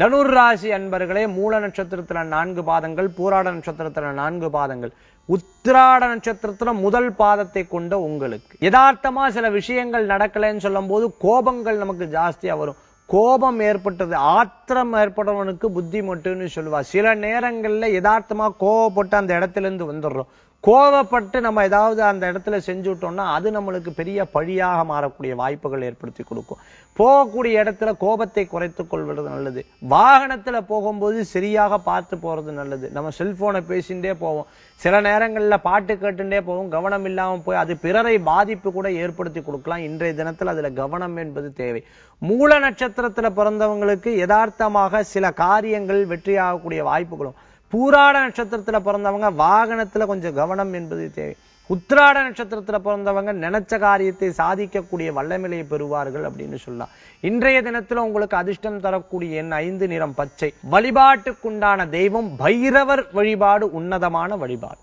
தனுர் ராசி அன்பர்களே, மூல நட்சத்திரத்துல 4 பாதங்கள், பூராட நட்சத்திரத்துல 4 பாதங்கள், உத்திராட நட்சத்திரத்துல முதல் பாதத்தை கொண்ட உங்களுக்கு யதார்த்தமா சில விஷயங்கள் நடக்கலைன்னு சொல்லும் போது கோபங்கள் நமக்கு ஜாஸ்தியா வரும். கோபம் ஏற்பட்டது, ஆத்திரம் ஏற்பட்டவனுக்கு புத்தி மட்டும்னு சொல்லுவா. சில நேரங்கள்ல யதார்த்தமா கோபப்பட்டு அந்த இடத்துல இருந்து வந்துடுறோம். கோபப்பட்டு நம்ம ஏதாவது அந்த இடத்துல செஞ்சுட்டோம்னா அது நம்மளுக்கு பெரிய பழியாக மாறக்கூடிய வாய்ப்புகள் ஏற்படுத்தி கொடுக்கும். போகக்கூடிய இடத்துல கோபத்தை குறைத்துக் கொள்வது நல்லது. வாகனத்துல போகும்போது சரியாக பார்த்து போறது நல்லது. நம்ம செல்போனை பேசிண்டே போவோம், சில நேரங்கள்ல பாட்டு கேட்டுட்டே போவோம், கவனம் இல்லாம போய் அது பிறரை பாதிப்பு கூட ஏற்படுத்தி கொடுக்கலாம். இன்றைய தினத்துல அதுல கவனம் என்பது தேவை. மூல நட்சத்திரத்துல பிறந்தவங்களுக்கு யதார்த்தமாக சில காரியங்கள் வெற்றியாகக்கூடிய வாய்ப்புகளும், பூராட நட்சத்திரத்துல பிறந்தவங்க வாகனத்துல கொஞ்சம் கவனம் என்பது தேவை. உத்திராட நட்சத்திரத்துல பிறந்தவங்க நினைச்ச காரியத்தை சாதிக்கக்கூடிய வல்லமையை பெறுவார்கள் அப்படின்னு சொல்லலாம். இன்றைய தினத்துல உங்களுக்கு அதிர்ஷ்டம் தரக்கூடிய எண் 5, நிறம் பச்சை. வழிபாட்டுக்குண்டான தெய்வம் பைரவர் வழிபாடு உன்னதமான வழிபாடு.